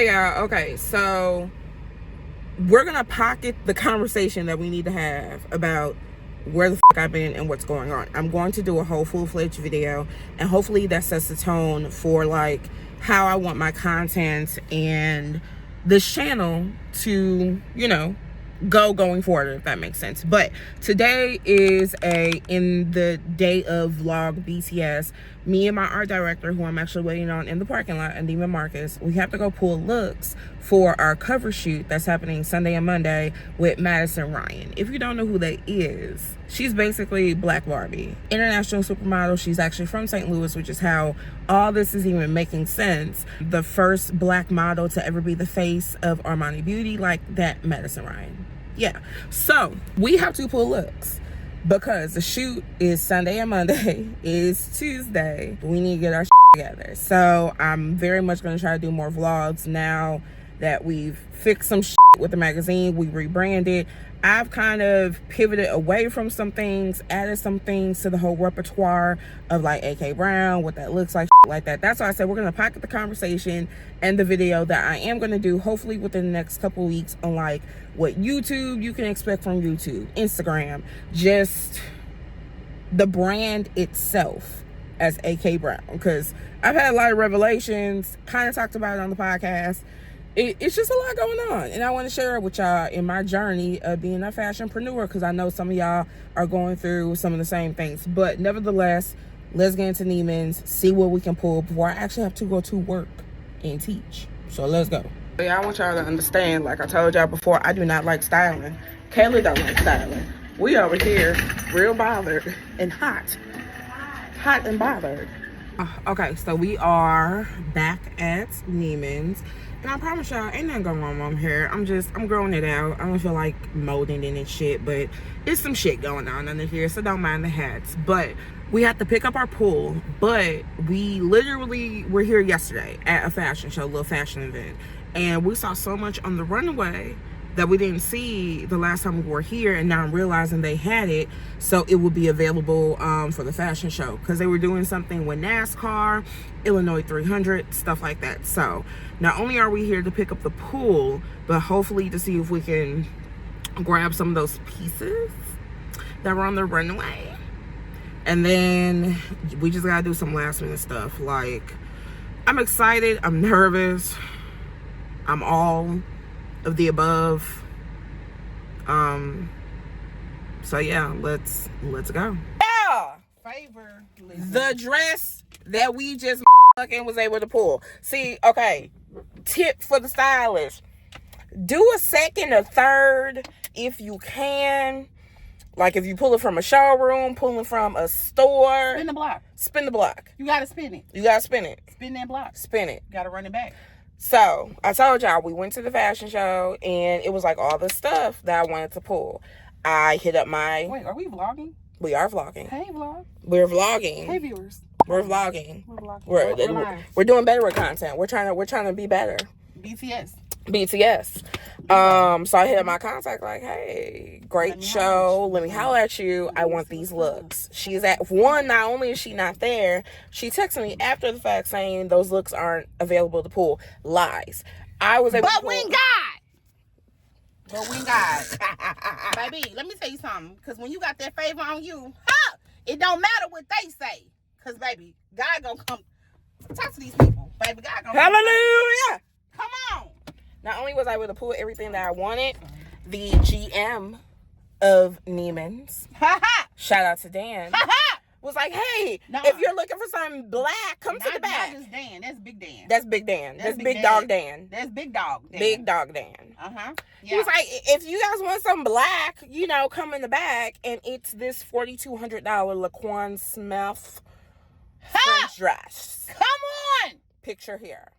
Hey y'all, okay, so we're gonna pocket the conversation that we need to have about where the fuck I've been and what's going on. I'm going to do a whole full-fledged video, and hopefully that sets the tone for like how I want my content and this channel to, you know, going forward, if that makes sense. But today is in the day of vlog BTS. Me and my art director, who I'm actually waiting on in the parking lot, and even Marcus, we have to go pull looks for our cover shoot that's happening Sunday and Monday with Madisin Rian. If you don't know who that is, she's basically Black Barbie, international supermodel. She's actually from St. Louis, which is how all this is even making sense. The first black model to ever be the face of Armani Beauty, like that, Madisin Rian. Yeah, so we have to pull looks because the shoot is Sunday and Monday is Tuesday. We need to get our shit together. So I'm very much going to try to do more vlogs now that we've fixed some shit with the magazine. We rebranded. I've kind of pivoted away from some things, added some things to the whole repertoire of like AK Brown, what that looks like, like that. That's why I said we're going to pocket the conversation and the video that I am going to do hopefully within the next couple weeks on like what YouTube you can expect from YouTube, Instagram, just the brand itself as AK Brown. Because I've had a lot of revelations, kind of talked about it on the podcast. It's just a lot going on, and I want to share it with y'all in my journey of being a fashionpreneur, because I know some of y'all are going through some of the same things. But nevertheless, let's get into Neiman's, see what we can pull before I actually have to go to work and teach. So let's go. Yeah, I want y'all to understand, like I told y'all before, I do not like styling. Kayla don't like styling. We over here real bothered and hot and bothered. Okay, so we are back at Neiman's. And I promise y'all, ain't nothing going on with my hair. I'm growing it out. I don't feel like molding it and shit, but it's some shit going on under here, so don't mind the hats. But we have to pick up our pull. But we literally were here yesterday at a fashion show, a little fashion event. And we saw so much on the runway that we didn't see the last time we were here, and now I'm realizing they had it, so it will be available for the fashion show, because they were doing something with NASCAR, Illinois 300, stuff like that. So not only are we here to pick up the pool, but hopefully to see if we can grab some of those pieces that were on the runway. And then we just gotta do some last minute stuff. Like, I'm excited, I'm nervous, I'm all of the above. So yeah, let's go. Yeah, favor the dress that we just fucking was able to pull. See, okay, tip for the stylist: do a second or third if you can. Like, if you pull it from a showroom, pulling from a store, spin the block. Spin the block. You gotta spin it. You gotta spin it. Spin that block. Spin it. You gotta run it back. So I told y'all we went to the fashion show, and it was like all the stuff that I wanted to pull. I hit up my... Wait, are we vlogging? We are vlogging. Hey, vlog. We're vlogging. Hey, viewers. We're vlogging. We're vlogging. We're doing better with content. We're trying to be better. BTS. So I hit up my contact like, hey, great show. Let me holler at you. I want these looks. She's at one. Not only is she not there, she texted me after the fact saying those looks aren't available to pull. Lies. I was able to pull. But we got. Baby, let me tell you something. Because when you got that favor on you, it don't matter what they say. Because, baby, God gonna come. Talk to these people. Baby, God gonna Hallelujah. Come on. Not only was I able to pull everything that I wanted, the GM of Neiman's, shout out to Dan, was like, hey, if you're looking for something black, come to the back. Not just Dan. That's Big Dan. That's Big Dan. That's Big Dog Dan. That's Big Dog Dan. Big Dog Dan. Yeah. He was like, if you guys want some black, you know, come in the back. And it's this $4,200 Laquan Smith French dress. Come on. Picture here.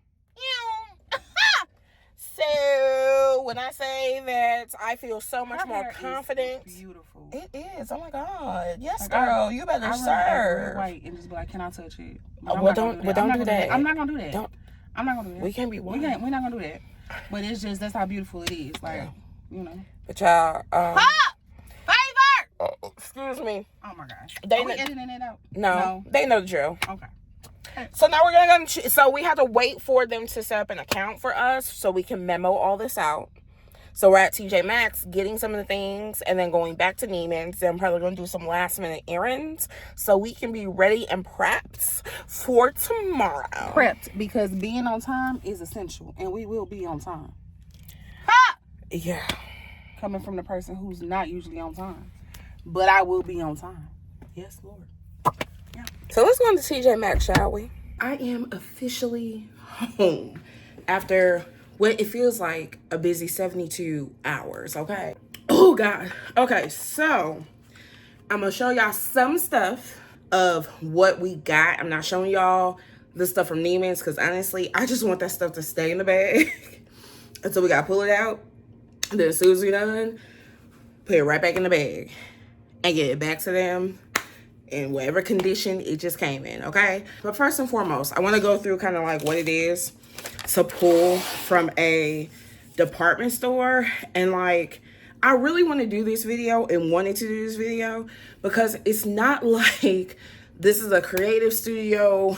So when I say that I feel so much more confident, beautiful. It is. Oh my God. Yes, girl. You better serve. White and just be like, can I touch it? Well, don't do that. I'm not gonna do that. I'm not gonna do that. We can't be one. We're not gonna do that. But it's just, that's how beautiful it is. Like, you know. But y'all, favor. Excuse me. Oh my gosh. Are we editing it out? No, they know the drill. Okay. So now we're gonna go. So we have to wait for them to set up an account for us so we can memo all this out. So we're at TJ Maxx getting some of the things and then going back to Neiman's. Then I'm probably going to do some last minute errands so we can be ready and prepped for tomorrow. Prepped, because being on time is essential, and we will be on time. Ha! Yeah. Coming from the person who's not usually on time. But I will be on time. Yes, Lord. Yeah. So let's go into TJ Maxx, shall we? I am officially home after what it feels like a busy 72 hours, okay? Oh, God. Okay, so I'm going to show y'all some stuff of what we got. I'm not showing y'all the stuff from Neiman's because, honestly, I just want that stuff to stay in the bag until we got to pull it out. And then as soon as we're done, put it right back in the bag and get it back to them in whatever condition it just came in, okay? But first and foremost, I want to go through kind of like what it is to pull from a department store. And like, I really want to do this video and wanted to do this video because it's not like this is a creative studio,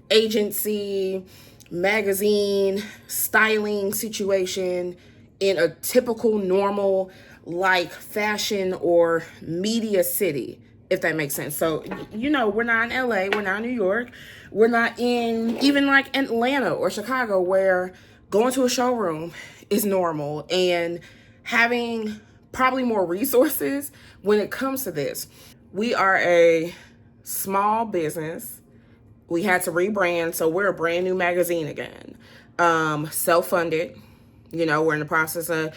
agency, magazine, styling situation in a typical normal like fashion or media city, if that makes sense. So, you know, we're not in LA, we're not in New York, we're not in even like Atlanta or Chicago where going to a showroom is normal and having probably more resources when it comes to this. We are a small business. We had to rebrand, so we're a brand new magazine again. Self-funded. You know, we're in the process of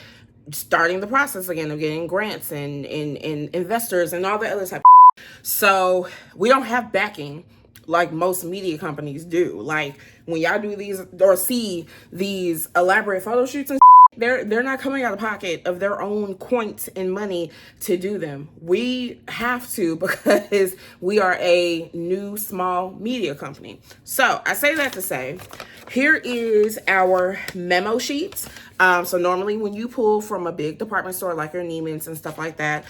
starting the process again of getting grants and investors and all the other type of. So we don't have backing like most media companies do. Like when y'all do these or see these elaborate photo shoots and they're not coming out of pocket of their own coins and money to do them. We have to because we are a new small media company. So I say that to say, here is our memo sheets. So normally when you pull from a big department store like your Neiman's and stuff like that,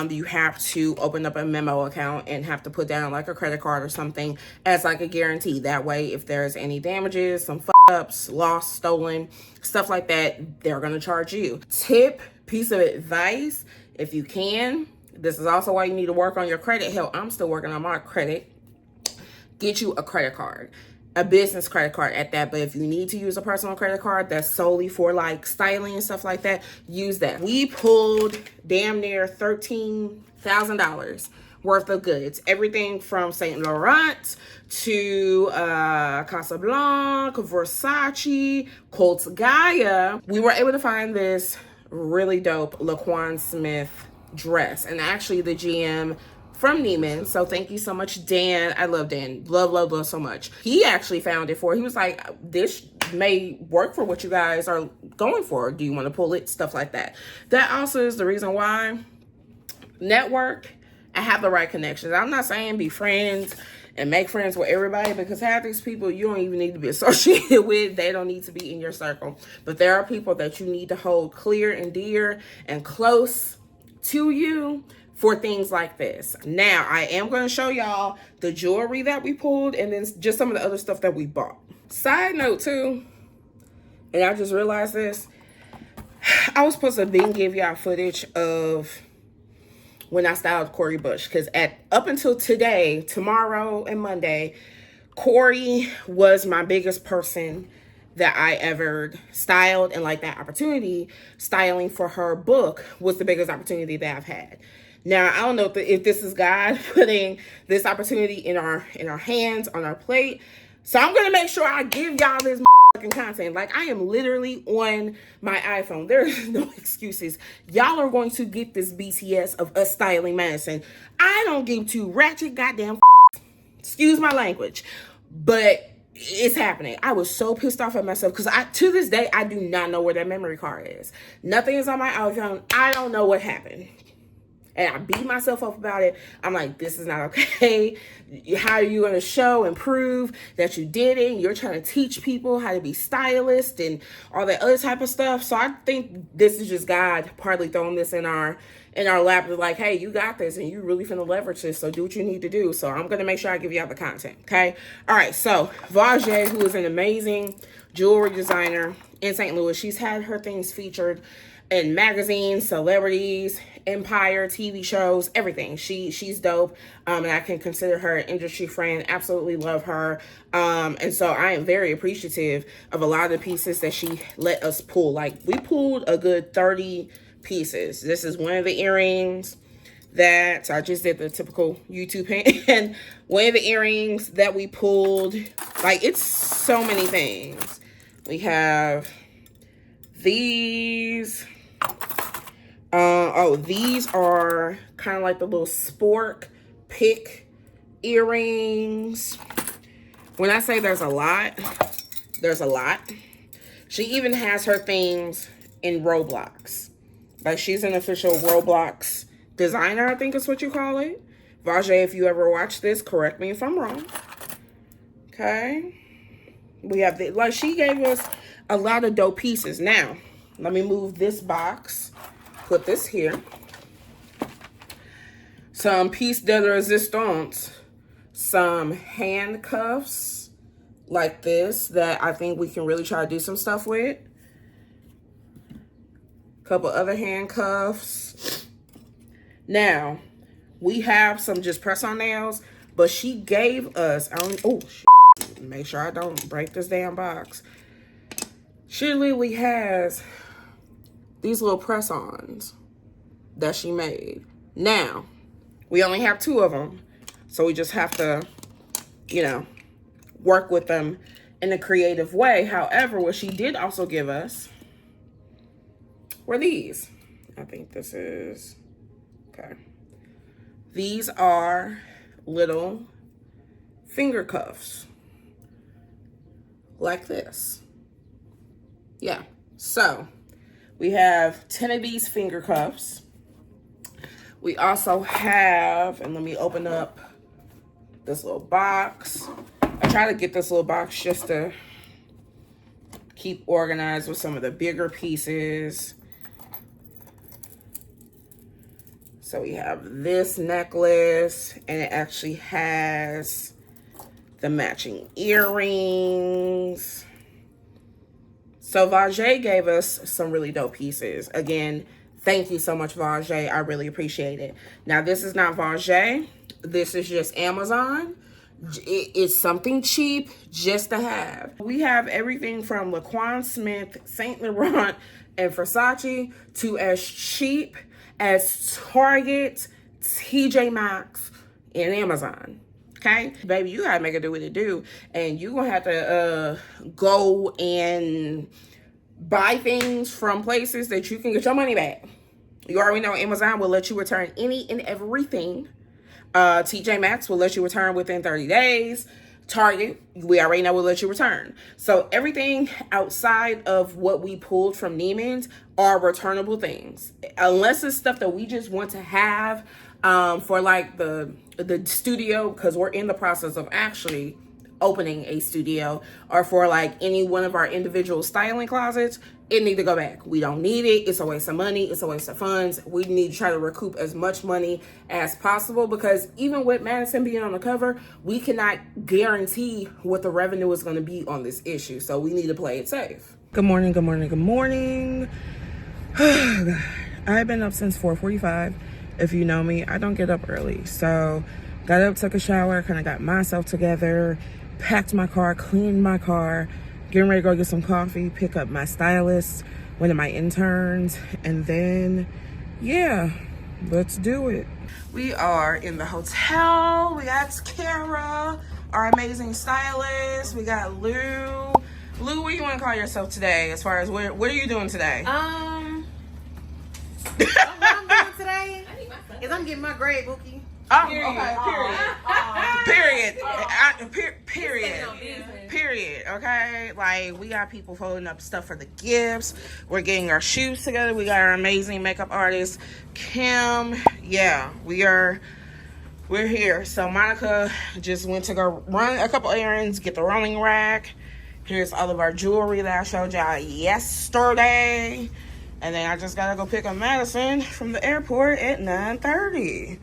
you have to open up a memo account and have to put down like a credit card or something as like a guarantee. That way, if there's any damages, some ups, lost, stolen, stuff like that, they're going to charge you. Tip, piece of advice, if you can, this is also why you need to work on your credit. Hell, I'm still working on my credit. Get you a credit card. A business credit card at that. But if you need to use a personal credit card that's solely for like styling and stuff like that, use that. We pulled damn near $13,000 worth of goods. Everything from Saint Laurent to Casablanca, Versace, Haute Gaia. We were able to find this really dope Laquan Smith dress. And actually the GM from Neiman. So thank you so much, Dan. I love Dan. Love so much. He actually found it for, he was like, this may work for what you guys are going for. Do you want to pull it? Stuff like that. That also is the reason why network. I have the right connections. I'm not saying be friends and make friends with everybody because half these people you don't even need to be associated with. They don't need to be in your circle. But there are people that you need to hold clear and dear and close to you for things like this. Now, I am going to show y'all the jewelry that we pulled and then just some of the other stuff that we bought. Side note too, and I just realized this, I was supposed to then give y'all footage of when I styled Corey Bush, because up until today, tomorrow and Monday, Corey was my biggest person that I ever styled, and like that opportunity, styling for her book was the biggest opportunity that I've had. Now, I don't know if this is God putting this opportunity in our hands, on our plate. So I'm going to make sure I give y'all this content. Like, I am literally on my iPhone. There is no excuses. Y'all are going to get this BTS of us styling Madison. I don't give two ratchet goddamn excuse my language, but it's happening. I was so pissed off at myself because to this day, I do not know where that memory card is. Nothing is on my iPhone. I don't know what happened. And I beat myself up about it. I'm like, this is not okay. How are you going to show and prove that you did it? You're trying to teach people how to be stylists and all that other type of stuff. So I think this is just God partly throwing this in our lap. Like, hey, you got this and you really finna leverage this. So do what you need to do. So I'm going to make sure I give y'all the content. Okay. All right. So Vajay, who is an amazing jewelry designer in St. Louis, she's had her things featured in magazines, celebrities, Empire, TV shows, everything. She's dope. And I can consider her an industry friend. Absolutely love her. And so I am very appreciative of a lot of the pieces that she let us pull. Like, we pulled a good 30 pieces. This is one of the earrings that I just did the typical YouTube hand. One of the earrings that we pulled. Like, it's so many things. We have these. These are kind of like the little spork pick earrings. When I say there's a lot, there's a lot. She even has her things in Roblox. Like, she's an official Roblox designer, I think is what you call it. Vajay, if you ever watch this, correct me if I'm wrong. Okay. We have the, like, she gave us a lot of dope pieces. Now, let me move this box. Put this here. Some piece de resistance. Some handcuffs like this that I think we can really try to do some stuff with. A couple other handcuffs. Now, we have some just press-on nails, but she gave us, make sure I don't break this damn box. She literally has these little press-ons that she made. Now, we only have 2 of them, so we just have to, you know, work with them in a creative way. However, what she did also give us were these. I think this is, okay. These are little finger cuffs like this. Yeah, so we have 10 of these finger cuffs. We also have, and let me open up this little box. I try to get this little box just to keep organized with some of the bigger pieces. So we have this necklace, and it actually has the matching earrings. So Vajay gave us some really dope pieces. Again, thank you so much, Vajay. I really appreciate it. Now, this is not Vajay. This is just Amazon. It's something cheap just to have. We have everything from Laquan Smith, Saint Laurent, and Versace to as cheap as Target, TJ Maxx, and Amazon. Okay, baby, you gotta make it do what it do, and you're gonna have to go and buy things from places that you can get your money back. You already know Amazon will let you return any and everything. TJ Maxx will let you return within 30 days. Target, we already know will let you return. So everything outside of what we pulled from Neiman's are returnable things, unless it's stuff that we just want to have for like the studio, because we're in the process of actually opening a studio, or for like any one of our individual styling closets. It need to go back. We don't need it. It's a waste of money. It's a waste of funds. We need to try to recoup as much money as possible, because even with Madison being on the cover, we cannot guarantee what the revenue is going to be on this issue. So we need to play it safe. Good morning, good morning, good morning. Oh, God. I've been up since 4:45. If you know me, I don't get up early. So got up, took a shower, kind of got myself together, packed my car, cleaned my car, getting ready to go get some coffee, pick up my stylist, one of my interns, and then, yeah, let's do it. We are in the hotel. We got Kara, our amazing stylist. We got Lou. Lou, what do you want to call yourself today? As far as what are you doing today? What I'm doing today is I'm getting my grade bookie. Oh, okay, period. Period. Period. Okay, Like, we got people folding up stuff for the gifts. We're getting our shoes together. We got our amazing makeup artist, Kim. Yeah, we're here. So Monica just went to go run a couple errands, get the rolling rack. Here's all of our jewelry that I showed y'all yesterday. And then I just gotta go pick up Madison from the airport at 9:30.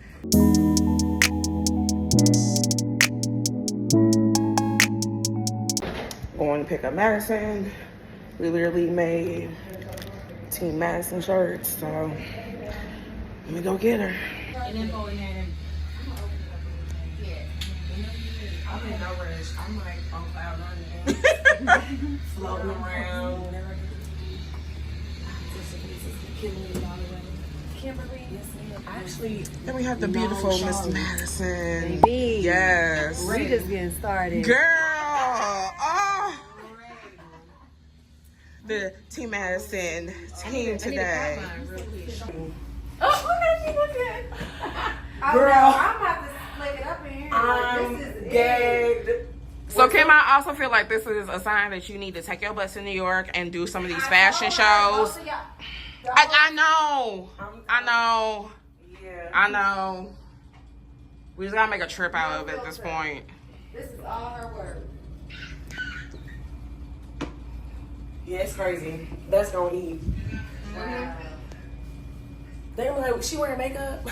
Going to pick up Madison. We literally made Team Madison shirts, so let me go get her. And then go in there. I'm in no rush. I'm like on cloud nine, floating around. Kimberly, yes, ma'am. Actually, Then we have the beautiful Miss Madison. Baby. Yes. We're just getting started. Girl. Oh. The Team Madison team today. Oh, what are you looking? Girl. I'm about to split it up in here. I'm This is gagged. So Kim, I also feel like this is a sign that you need to take your butts to New York and do some of these fashion shows. I know. I know. Yeah. I know. We just gotta make a trip out of it at this point. This is all her work. Yeah, it's crazy. That's gonna eat. Wow. They were like, she wearing makeup?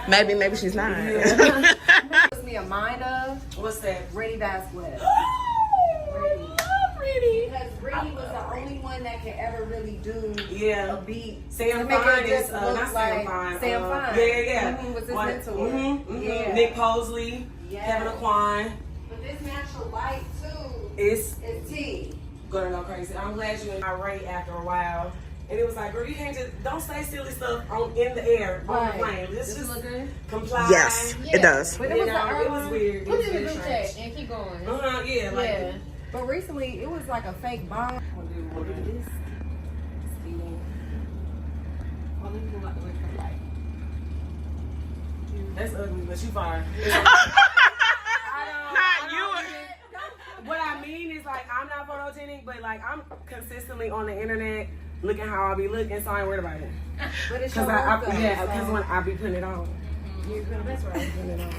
Maybe she's not. Gives me a mind of What's that? Ready Basquez. Because Brittany was the only one that could ever really do Yeah. a beat. Sam to make Fine it is, just not look Sam like Fine. Sam Fine. Yeah. Was his What? mentor. Yeah. Nick Posley, Yes. Kevin Aquine. But this natural light too It's is T. gonna go crazy. I'm glad you irate after a while. And it was like, girl, you can't just, don't say silly stuff in the air, on the plane. Let's just comply. Yes, it does. But it You was, know, it was weird. It Put was it in very the group strange. chat and keep going. Yeah, like, Yeah. But recently, it was like a fake bomb. What is this? Speeding. Oh, let me go out the way for the light. that's ugly, but you fine. Not you. What I mean is, like, I'm not photogenic, but like I'm consistently on the internet looking how I be looking, so I ain't worried about it. But it's your Cause work, though, because so- when I be putting it on. That's right. Putting it on.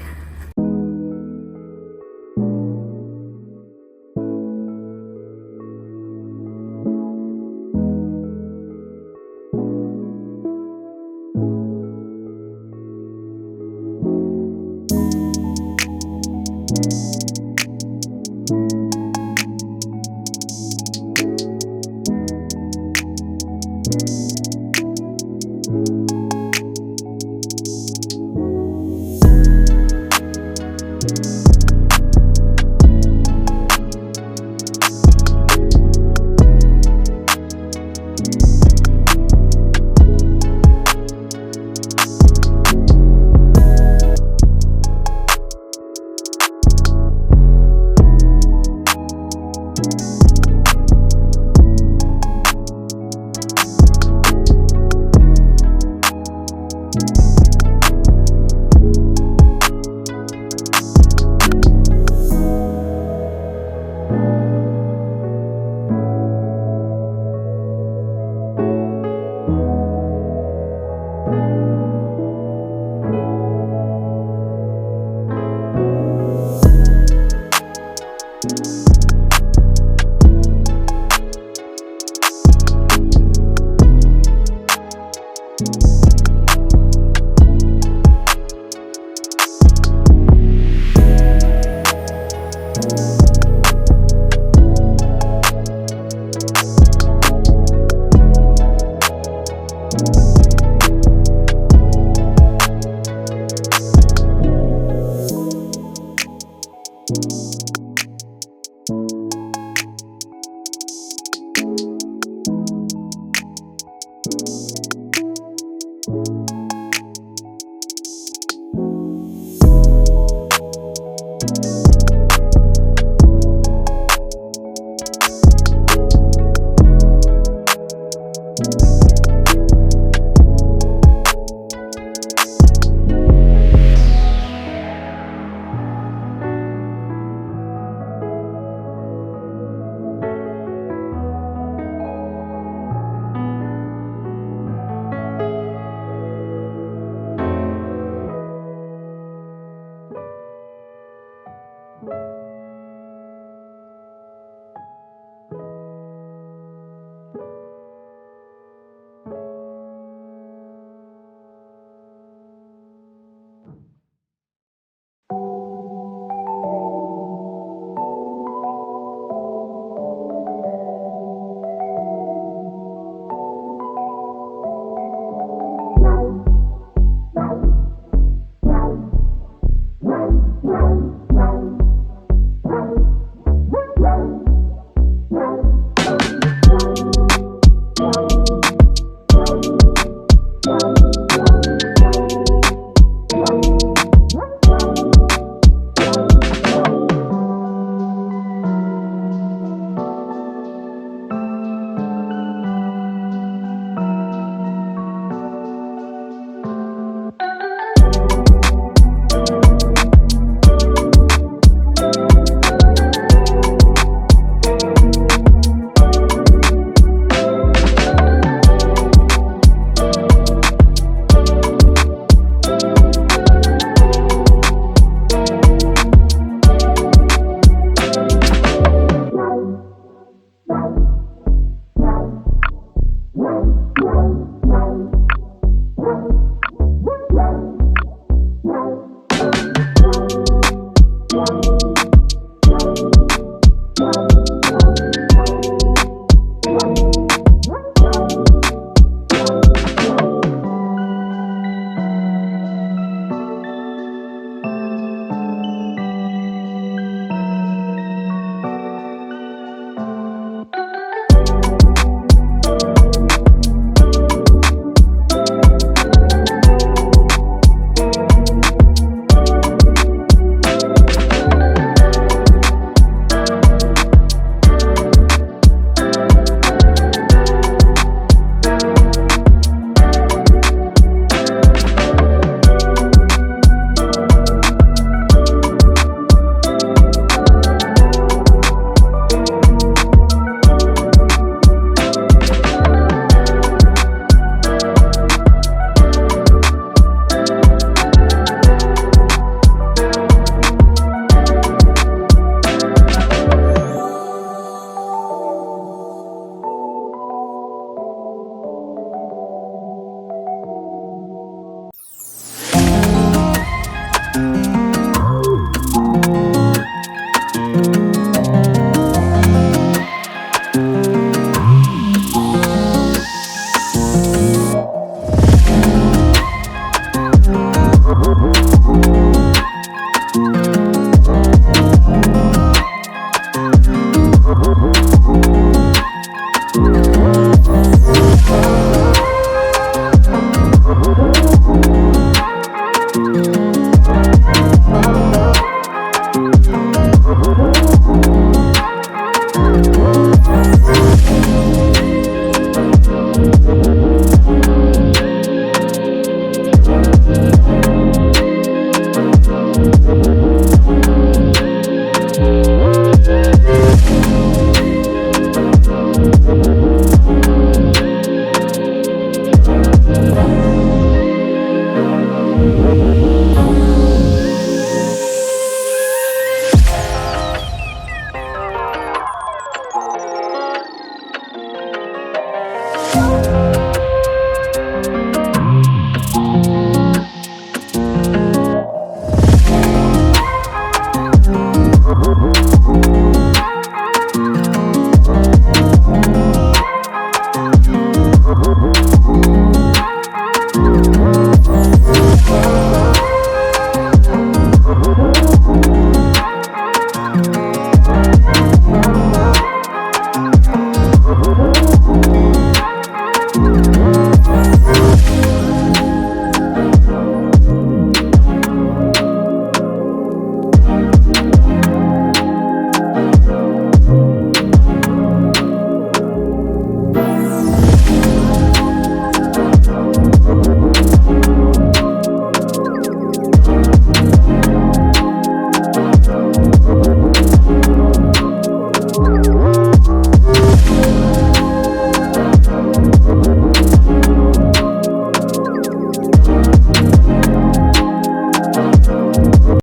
Bye.